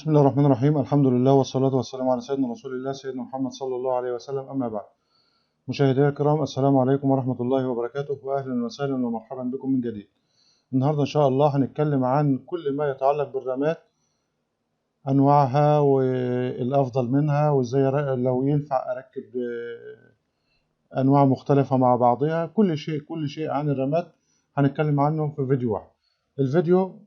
بسم الله الرحمن الرحيم. الحمد لله والصلاة والسلام على سيدنا رسول الله سيدنا محمد صلى الله عليه وسلم. أما بعد، مشاهدينا الكرام، السلام عليكم ورحمة الله وبركاته، وأهلا وسهلا ومرحبا بكم من جديد. النهاردة إن شاء الله هنتكلم عن كل ما يتعلق بالرامات، أنواعها والأفضل منها، وإزاي لو ينفع أركب أنواع مختلفة مع بعضها. كل شيء عن الرامات هنتكلم عنه في فيديو واحد. الفيديو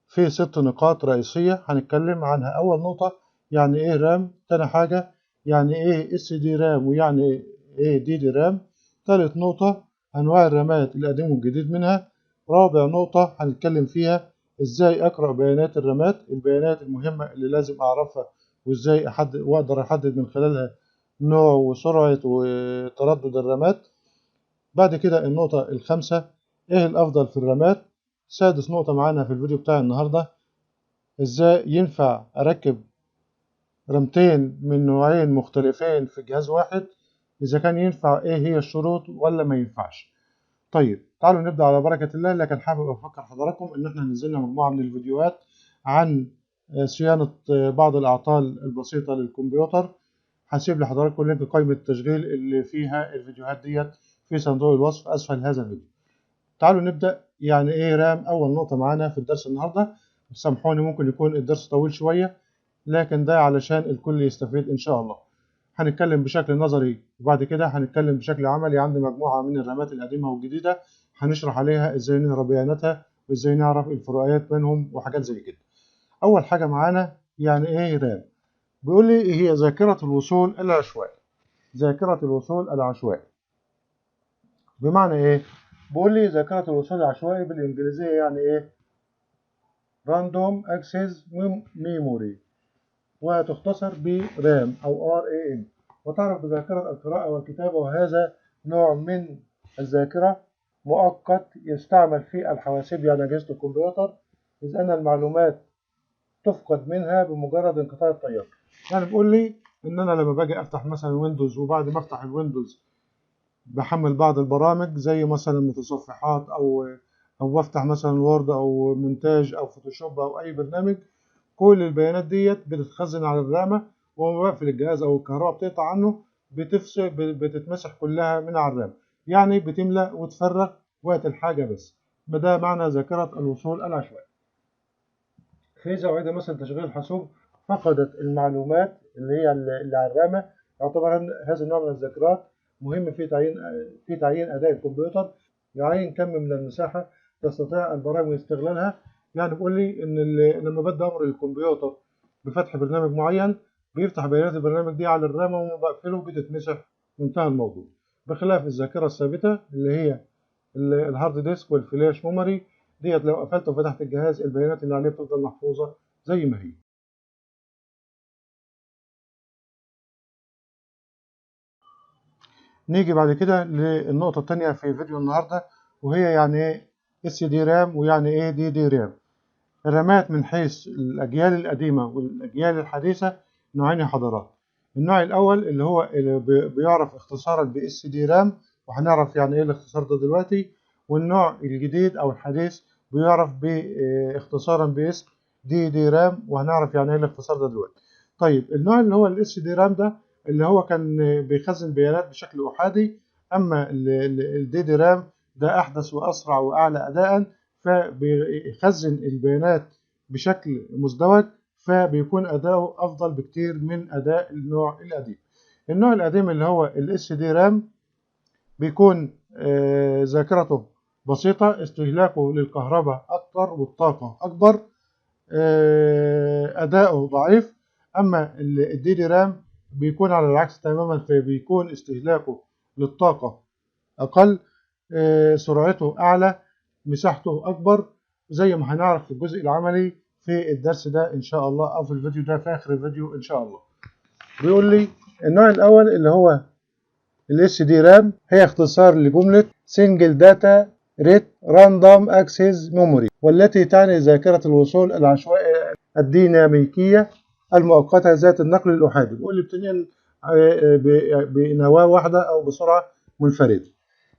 في 6 نقاط رئيسية هنتكلم عنها. أول نقطة يعني إيه رام، تاني حاجة يعني إيه SD رام ويعني إيه DD رام، تالت نقطة أنواع الرامات القديم والجديد منها، رابع نقطة هنتكلم فيها إزاي أقرأ بيانات الرامات، البيانات المهمة اللي لازم أعرفها وإزاي أحدد وأقدر أحدد من خلالها نوع وسرعة وتردد الرامات. بعد كده النقطة الخامسة إيه الأفضل في الرامات. سادس نقطة معانا في الفيديو بتاع النهاردة ازاي ينفع اركب رامتين من نوعين مختلفين في جهاز واحد، اذا كان ينفع ايه هي الشروط ولا ما ينفعش. طيب تعالوا نبدأ على بركة الله. لكن حابب افكر حضراتكم ان احنا نزلنا مجموعة من الفيديوهات عن صيانة بعض الاعطال البسيطة للكمبيوتر. هسيب لحضراتكم لينك قائمة التشغيل اللي فيها الفيديوهات ديت في صندوق الوصف اسفل هذا الفيديو. تعالوا نبدأ. يعني ايه رام؟ اول نقطة معانا في الدرس النهاردة، سامحوني ممكن يكون الدرس طويل شوية، لكن ده علشان الكل يستفيد ان شاء الله. هنتكلم بشكل نظري وبعد كده هنتكلم بشكل عملي. عندي مجموعة من الرامات القديمة والجديدة هنشرح عليها ازاي نقرا بياناتها وازاي نعرف الفروقات بينهم وحاجات زي كده. اول حاجة معانا يعني ايه رام. بيقول لي هي ذاكرة الوصول العشوائي. ذاكرة الوصول العشوائي بمعنى ايه؟ بيقول لي ذاكرة الوصول العشوائي بالانجليزية يعني ايه؟ Random Access Memory، وتختصر برام أو RAM، وتعرف بذاكرة القراءة والكتابة. وهذا نوع من الذاكرة مؤقت يستعمل في الحواسيب يعني أجهزة الكمبيوتر، إذ أن المعلومات تفقد منها بمجرد انقطاع التيار. يعني بيقول لي إن أنا لما باجي أفتح مثلا ويندوز، وبعد ما أفتح الويندوز بحمل بعض البرامج زي مثلا متصفحات أو بفتح مثلا وورد أو مونتاج أو فوتوشوب أو أي برنامج، كل البيانات ديت بتتخزن على الرامة، وما بقفل الجهاز أو الكهرباء بتقطع عنه بتفصل، بتتمسح كلها من على الرام، يعني بتملأ وتفرغ وقت الحاجة بس. ده معنى ذاكرة الوصول العشوائي. فإذا أعيد مثلا تشغيل الحاسوب فقدت المعلومات اللي على الرامة، يعتبر هذا النوع من الذاكرات مهم في تعيين أداء الكمبيوتر، يعين كم من المساحة تستطيع البرامج استغلالها. يعني بيقول لي إن لما بدي أمر الكمبيوتر بفتح برنامج معين بيفتح بيانات البرنامج دي على الرامة، وما بقفله بتتمسح وانتهى الموضوع، بخلاف الذاكرة الثابتة اللي هي الهارد ديسك والفلاش ميموري ديت. لو قفلت وفتحت الجهاز البيانات اللي عليه بتفضل محفوظة زي ما هي. نيجي بعد كده للنقطة الثانية في فيديو النهاردة، وهي يعني ايه SD رام ويعني ايه DD رام. الرامات من حيث الأجيال القديمة والأجيال الحديثة نوعين يا حضرات. النوع الأول اللي هو اللي بيعرف اختصارا ب SD رام، وهنعرف يعني ايه الاختصار ده دلوقتي. والنوع الجديد أو الحديث بيعرف اختصارا باسم DD رام، وهنعرف يعني ايه الاختصار ده دلوقتي. طيب النوع اللي هو ال SD رام ده اللي هو كان بيخزن بيانات بشكل أحادي، أما ال DD رام ده أحدث وأسرع وأعلى أداءً، فبيخزن البيانات بشكل مزدوج، فبيكون أداؤه أفضل بكتير من أداء النوع القديم. النوع القديم اللي هو ال SD رام بيكون ذاكرته بسيطة، استهلاكه للكهرباء أكتر والطاقة أكبر، أداؤه ضعيف. أما ال DD رام بيكون على العكس تماما، فبيكون استهلاكه للطاقة أقل، سرعته أعلى، مساحته أكبر، زي ما هنعرف في الجزء العملي في الدرس ده إن شاء الله، أو في الفيديو ده في آخر الفيديو إن شاء الله. بيقول لي النوع الأول اللي هو ال SD رام هي اختصار لجملة Single Data Rate Random Access Memory، والتي تعني ذاكرة الوصول العشوائية الديناميكية المؤقتة ذات النقل الأحادي. بيقول لي بتنقل بنواة واحدة أو بسرعة منفردة.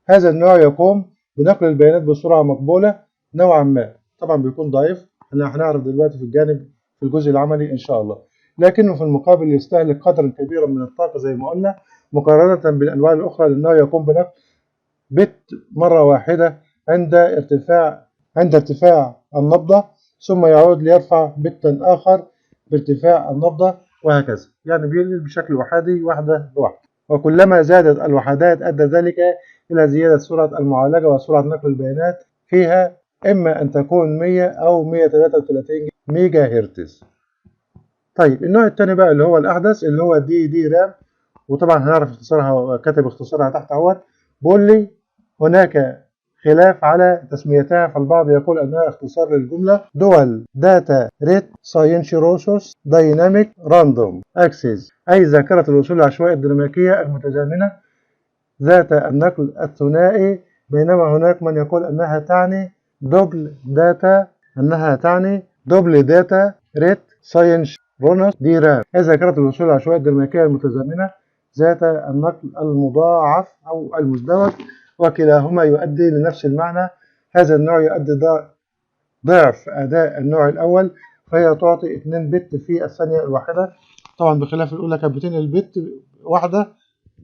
هذا النوع يقوم بنقل البيانات بسرعة مقبولة نوعا ما، طبعا بيكون ضعيف. هنعرف دلوقتي في الجانب في الجزء العملي إن شاء الله، لكنه في المقابل يستهلك قدرا كبيرا من الطاقة زي ما قلنا مقارنة بالأنواع الأخرى، لأنه يقوم بنقل بت مرة واحدة عند ارتفاع النبضة، ثم يعود ليرفع بتا آخر بارتفاع النبضة، وهكذا. يعني بينقل بشكل وحدي واحدة بواحدة، وكلما زادت الوحدات أدى ذلك إلى زيادة سرعة المعالجة وسرعة نقل البيانات فيها، إما أن تكون 100 أو 133 ميجا هرتز. طيب النوع الثاني بقى اللي هو الأحدث اللي هو دي رام، وطبعا هنعرف اختصارها، كاتب اختصارها تحت اهوت. بيقول لي هناك خلاف على تسميتها، فالبعض يقول انها اختصار للجمله دول داتا ريت ساينشيروسوس دايناميك راندوم اكسس، اي ذاكره الوصول العشوائيه الديناميكيه المتزامنه ذات النقل الثنائي، بينما هناك من يقول انها تعني دوبل داتا ريت ساينشيروسوس دي رام، اي ذاكره الوصول العشوائيه الديناميكيه المتزامنه ذات النقل المضاعف أو المزدوج، وكلاهما يؤدي لنفس المعنى. هذا النوع يؤدي ضعف أداء النوع الأول، فهي تعطي 2 بت في الثانية الواحدة، طبعا بخلاف الأولى كانت بتنقل بت واحدة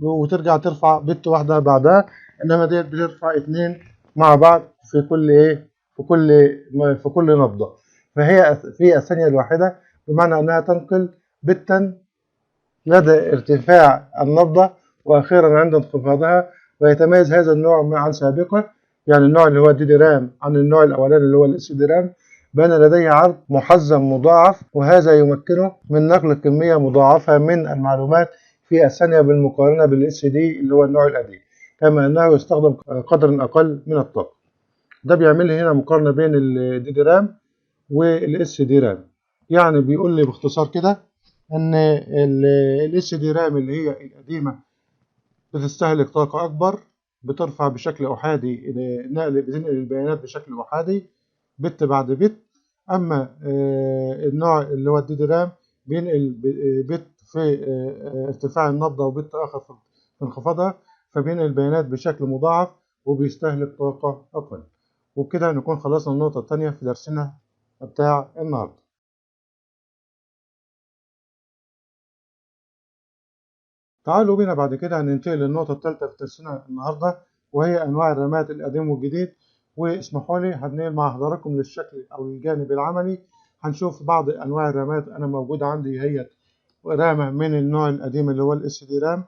وترجع ترفع بت واحدة بعدها، إنما ديت بترفع 2 مع بعض في كل نبضة، فهي في الثانية الواحدة، بمعنى أنها تنقل بتا لدى ارتفاع النبضة وأخيرا عند انخفاضها. ويتميز هذا النوع عن سابقه، يعني النوع اللي هو دي رام عن النوع الأولاني اللي هو الاس دي رام، بأن لديه عرض محزم مضاعف، وهذا يمكنه من نقل كمية مضاعفة من المعلومات في الثانية بالمقارنة بالاس دي اللي هو النوع القديم، كما أنه يستخدم قدر أقل من الطاقة. ده بيعمل لي هنا مقارنة بين الدي رام والاس دي رام. يعني بيقول لي باختصار كده ان الاس دي رام اللي هي القديمه بتستهلك طاقه اكبر، بترفع بشكل احادي، بتنقل البيانات بشكل احادي بت بعد بت. اما النوع اللي هو الدي رام بينقل بت في ارتفاع النبضه وبت اخر في انخفاضها، فبينقل البيانات بشكل مضاعف وبيستهلك طاقه اقل. وبكده نكون خلصنا النقطه الثانيه في درسنا بتاع النهارده. تعالوا بينا بعد كده هننتقل للنقطة الثالثة في درسنا النهاردة، وهي أنواع الرامات القديم والجديد. واسمحوا لي هننقل مع حضراتكم للشكل أو الجانب العملي. هنشوف بعض أنواع الرامات أنا موجودة عندي، هي رامة من النوع القديم اللي هو الاس دي رام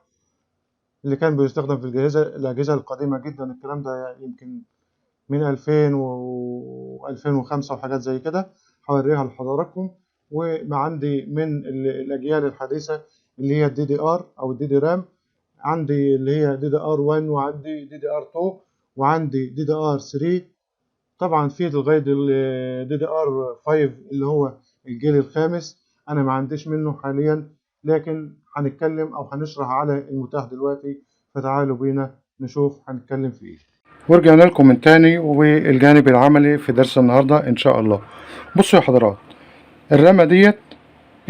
اللي كان بيستخدم في الأجهزة القديمة جدا، الكلام ده يمكن من 2000 و 2005 وحاجات زي كده، هوريها لحضراتكم. وعندي من الأجيال الحديثة اللي هي الدي دي ار او الدي دي رام، عندي اللي هي دي دي ار 1 وعندي دي دي ار 2 وعندي دي دي ار 3. طبعا في لغايه الدي دي ار 5 اللي هو الجيل الخامس، انا ما عنديش منه حاليا، لكن هنتكلم او هنشرح على المتاح دلوقتي، فتعالوا بينا نشوف هنتكلم في ايه. ورجعنا لكم من تاني والجانب العملي في درس النهارده ان شاء الله. بصوا يا حضرات، الرامه ديت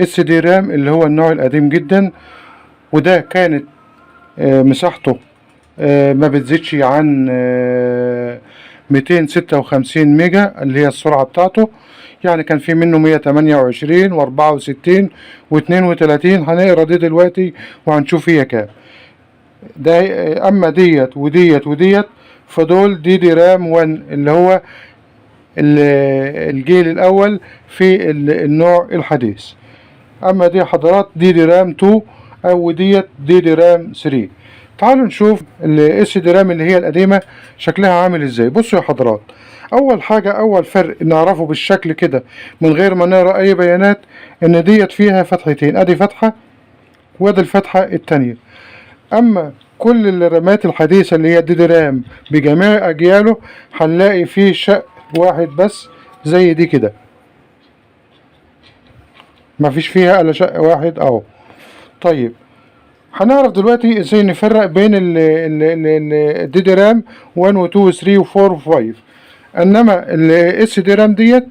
اس دي رام اللي هو النوع القديم جدا، وده كانت مساحته ما بتزيدش عن 256 ميجا اللي هي السرعة بتاعته. يعني كان في منه 128 و64 و32، هنقرا دي دلوقتي وهنشوف هي كام. ده اما ديت وديت فدول دي رام 1 اللي هو الجيل الاول في النوع الحديث. اما دي حضرات دي رام 2 او ديت دي رام 3. تعالوا نشوف الاس دي رام اللي هي القديمه شكلها عامل ازاي. بصوا يا حضرات، اول حاجه اول فرق نعرفه بالشكل كده من غير ما نقرا اي بيانات، ان ديت فيها فتحتين، ادي فتحه وادي الفتحه الثانيه. اما كل الرامات الحديثه اللي هي دي رام بجميع اجياله هنلاقي فيه شق واحد بس زي دي كده، مفيش فيها الا شق واحد اهو. طيب هنعرف دلوقتي ازاي نفرق بين الدي دي رام 1 و 2 و 3 و 4 و 5. انما الاس دي رام ديت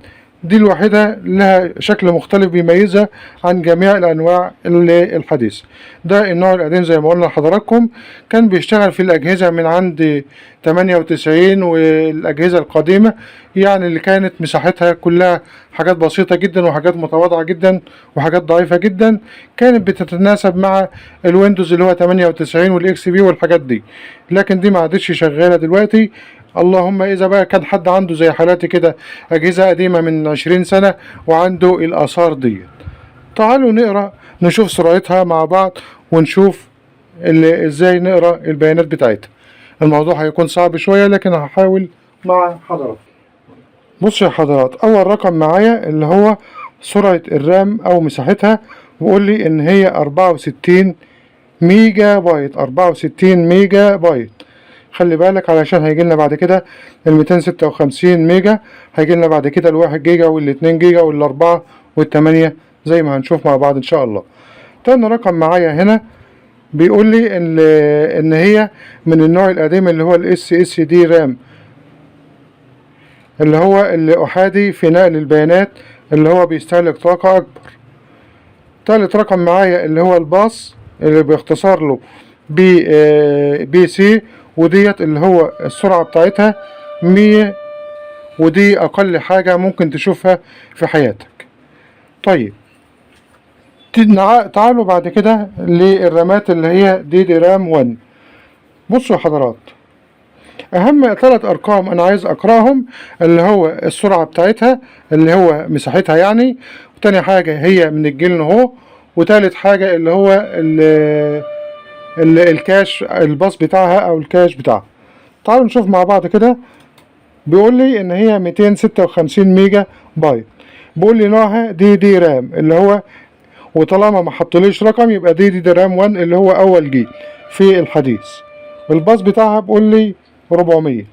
دي الوحيدة لها شكل مختلف بيميزها عن جميع الأنواع الحديثة. ده النوع القديم زي ما قلنا لحضراتكم، كان بيشتغل في الأجهزة من عند 98، والأجهزة القديمة يعني اللي كانت مساحتها كلها حاجات بسيطة جدا وحاجات متواضعة جدا وحاجات ضعيفة جدا، كانت بتتناسب مع الويندوز اللي هو 98 والإكس بي والحاجات دي. لكن دي ما عادتش شغالة دلوقتي. اللهم إذا بقى كان حد عنده زي حالاتي كده أجهزة قديمة من 20 سنة وعنده الآثار دي. تعالوا نقرأ نشوف سرعتها مع بعض ونشوف إزاي نقرأ البيانات بتاعتها. الموضوع هيكون صعب شوية لكن هحاول مع حضرات. بصوا يا حضرات، أول رقم معايا اللي هو سرعة الرام أو مساحتها، بيقول لي إن هي 64 ميجا بايت. 64 ميجا بايت. خلي بالك علشان هيجي لنا بعد كده ال 256 ميجا، هيجي لنا بعد كده ال 1 جيجا وال 2 جيجا وال 4 وال 8 زي ما هنشوف مع بعض ان شاء الله. تاني رقم معايا هنا بيقول لي ان هي من النوع القديم اللي هو الاس اس دي رام، اللي هو اللي احادي في نقل البيانات، اللي هو بيستهلك طاقة اكبر. تالت رقم معايا اللي هو الباص، اللي بيختصر له بي سي، وديت اللي هو السرعة بتاعتها 100، ودي أقل حاجة ممكن تشوفها في حياتك. طيب تعالوا بعد كده للرامات اللي هي دي رام 1. بصوا يا حضرات، أهم 3 أرقام أنا عايز أقرأهم، اللي هو السرعة بتاعتها اللي هو مساحتها يعني، وتاني حاجة هي من الجيل نهو، وتالت حاجة اللي هو الكاش الباص بتاعها او الكاش بتاعها. تعالوا نشوف مع بعض كده. بيقول لي ان هي 256 ميجا بايت. بيقول لي نوعها دي رام اللي هو، وطالما ما حطليش رقم يبقى دي رام 1 اللي هو اول جيل في الحديث. والباص بتاعها بيقول لي 400.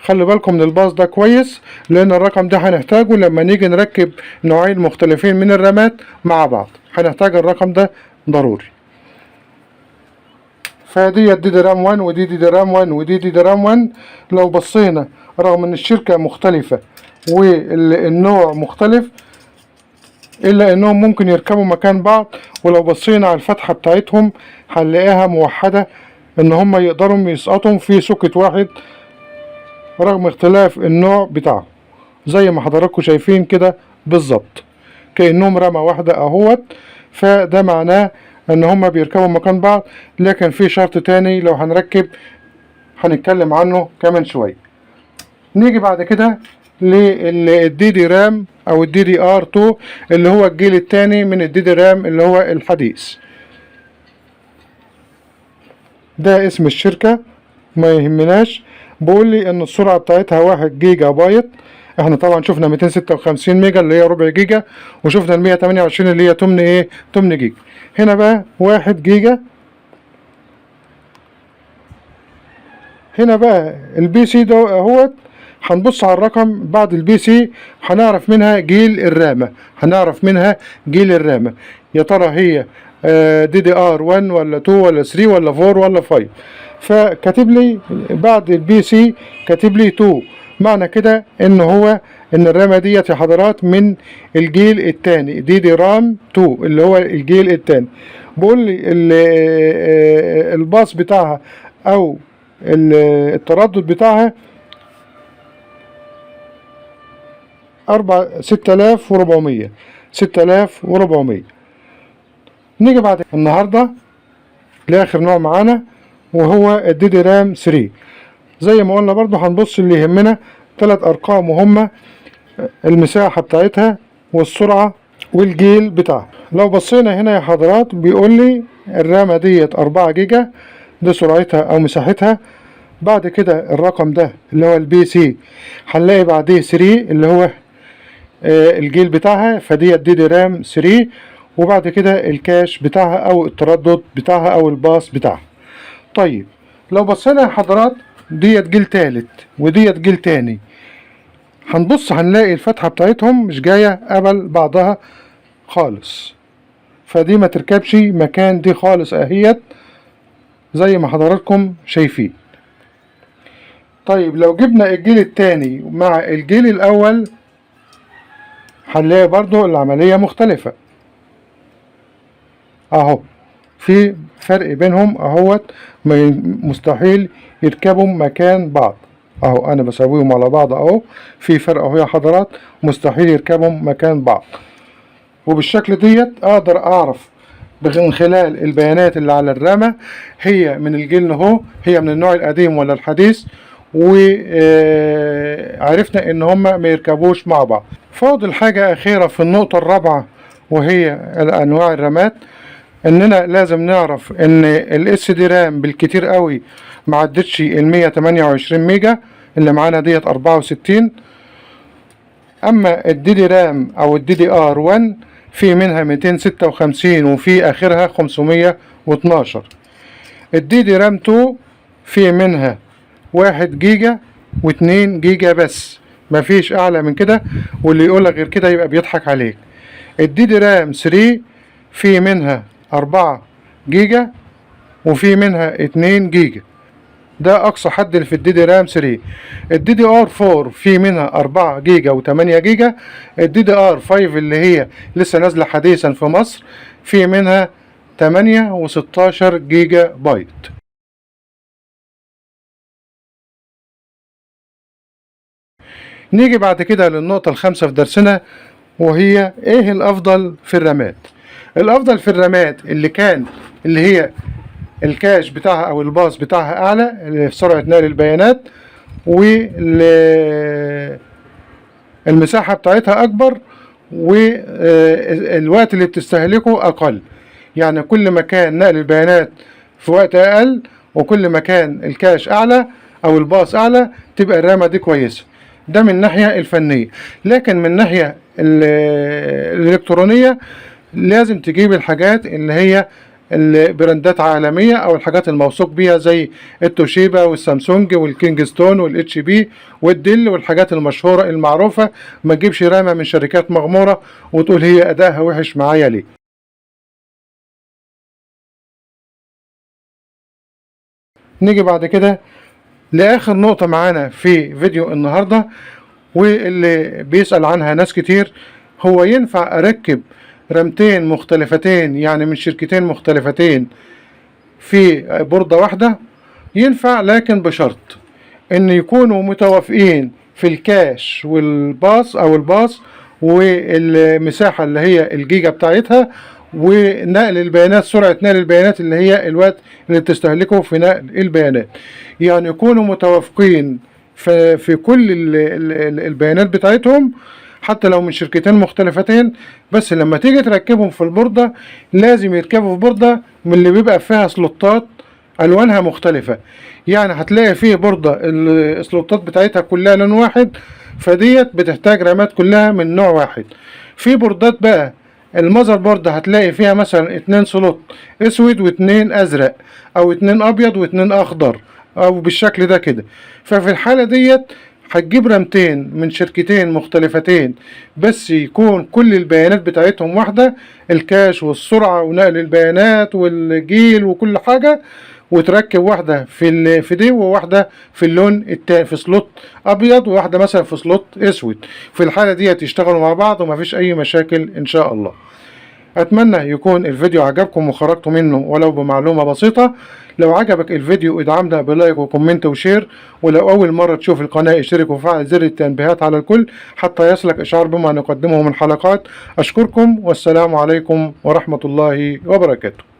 خلي بالكم من الباص ده كويس، لان الرقم ده هنحتاجه لما نيجي نركب نوعين مختلفين من الرامات مع بعض، هنحتاج الرقم ده ضروري. فدي دي رام 1 ودي دي رام 1 ودي دي رام 1. لو بصينا رغم ان الشركة مختلفة والنوع مختلف، الا انهم ممكن يركبوا مكان بعض، ولو بصينا على الفتحة بتاعتهم هنلاقيها موحدة، ان هم يقدروا يسقطوا في سوكت واحد رغم اختلاف النوع بتاعه، زي ما حضراتكم شايفين كده بالظبط كأنهم رامة واحدة اهوت. فده معناه ان هما بيركبوا مكان بعض. لكن في شرط تاني لو هنركب هنتكلم عنه كمان شوية. نيجي بعد كده للدي دي رام او الدي دي ار 2 اللي هو الجيل التاني من الدي دي رام اللي هو الحديث. ده اسم الشركة ما يهمناش. بقول لي ان السرعة بتاعتها 1 جيجا بايت. احنا طبعا شفنا 256 ميجا اللي هي ربع جيجا، وشفنا ال 128 اللي هي تمن جيجا. هنا بقى 1 جيجا. هنا بقى البي سي ده اهوت. هنبص على الرقم بعد البي سي هنعرف منها جيل الرامة. يا ترى هي دي دي ار 1 ولا 2 ولا 3 ولا 4 ولا 5. فكاتب لي بعد البي سي كاتب لي 2، معنى كده ان الرامة ديت يا حضرات من الجيل الثاني، دي رام 2 اللي هو الجيل الثاني. بقول لي الباص بتاعها او التردد بتاعها 6400. نيجي بعد النهاردة لآخر نوع معانا وهو الدي رام 3. زي ما قلنا برضو هنبص اللي يهمنا 3 أرقام، وهم المساحة بتاعتها والسرعة والجيل بتاعها. لو بصينا هنا يا حضرات بيقول لي الرامة ديت 4 جيجا، دي سرعتها أو مساحتها. بعد كده الرقم ده اللي هو البي سي هنلاقي بعديه 3 اللي هو الجيل بتاعها، فديت دي رام 3. وبعد كده الكاش بتاعها او التردد بتاعها او الباص بتاعها. طيب لو بصينا يا حضرات ديت جيل تالت وديت جيل تاني، هنبص هنلاقي الفتحة بتاعتهم مش جاية قبل بعضها خالص، فدي ما تركبش مكان دي خالص اهيت زي ما حضراتكم شايفين. طيب لو جبنا الجيل التاني مع الجيل الاول هنلاقي برضو العملية مختلفة اهو، في فرق بينهم اهوت، مستحيل يركبوا مكان بعض اهو، انا بسويهم على بعض اهو، في فرق اهو يا حضرات، مستحيل يركبوا مكان بعض. وبالشكل ديت اقدر اعرف من خلال البيانات اللي على الرامة هي من الجيل اهو، هي من النوع القديم ولا الحديث، وعرفنا ان هما ما يركبوش مع بعض. فاضل حاجة اخيرة في النقطة الرابعة، وهي انواع الرامات، اننا لازم نعرف ان الاس دي رام بالكتير قوي ما عدتش ال 128 ميجا اللي معانا ديت 64. اما الدي دي رام او الدي دي ار 1 في منها 256 وفي اخرها 512. الدي دي رام 2 في منها 1 جيجا و2 جيجا بس، مفيش اعلى من كده، واللي يقولك غير كده يبقى بيضحك عليك. الدي دي رام 3 في منها 4 جيجا وفي منها 2 جيجا، ده اقصى حد اللي في الدي دي رام 3. الدي دي ار 4 في منها 4 جيجا و8 جيجا. الدي دي ار 5 اللي هي لسه نازله حديثا في مصر في منها 8 و16 جيجا بايت. نيجي بعد كده للنقطة الخامسة في درسنا، وهي ايه الافضل في الرامات. الافضل في الرامات اللي هي الكاش بتاعها او الباص بتاعها اعلى في سرعة نقل البيانات، والمساحة بتاعتها اكبر، والوقت اللي بتستهلكه اقل. يعني كل ما كان نقل البيانات في وقت اقل، وكل ما كان الكاش اعلى او الباص اعلى، تبقى الرامة دي كويسة. ده من الناحية الفنية. لكن من الناحية الالكترونية لازم تجيب الحاجات اللي هي البراندات عالمية او الحاجات الموثوق بيها زي التوشيبا والسامسونج والكينجستون والاتش بي والديل والحاجات المشهورة المعروفة. ما تجيبش رامة من شركات مغمورة وتقول هي ادائها وحش معايا ليه. نيجي بعد كده لاخر نقطة معانا في فيديو النهاردة، واللي بيسأل عنها ناس كتير، هو ينفع اركب رامتين مختلفتين يعني من شركتين مختلفتين في بوردة واحدة؟ ينفع، لكن بشرط ان يكونوا متوافقين في الكاش والباص او الباص والمساحة اللي هي الجيجا بتاعتها، ونقل البيانات، سرعة نقل البيانات اللي هي الوقت اللي بتستهلكه في نقل البيانات. يعني يكونوا متوافقين في كل البيانات بتاعتهم، حتى لو من شركتين مختلفتين. بس لما تيجي تركبهم في البوردة لازم يركبوا في بوردة من اللي بيبقى فيها سلوتات الوانها مختلفة. يعني هتلاقي فيه بوردة السلوتات بتاعتها كلها لون واحد، فديت بتحتاج رامات كلها من نوع واحد. في بوردات بقى المذر بورد هتلاقي فيها مثلا 2 سلوت اسود و2 ازرق، او 2 ابيض و2 اخضر، او بالشكل ده كده. ففي الحالة ديت هتجيب رامتين من شركتين مختلفتين، بس يكون كل البيانات بتاعتهم واحدة، الكاش والسرعة ونقل البيانات والجيل وكل حاجة، وتركب واحدة في دي، وواحدة في اللون التاني في سلوت ابيض، وواحدة مثلا في سلوت اسود. في الحالة دي يشتغلوا مع بعض ومفيش اي مشاكل ان شاء الله. اتمنى يكون الفيديو عجبكم وخرجتوا منه ولو بمعلومة بسيطة. لو عجبك الفيديو ادعمنا بلايك وكومنت وشير، ولو اول مرة تشوف القناة اشترك وفعل زر التنبيهات على الكل حتى يصلك اشعار بما نقدمه من حلقات. اشكركم والسلام عليكم ورحمة الله وبركاته.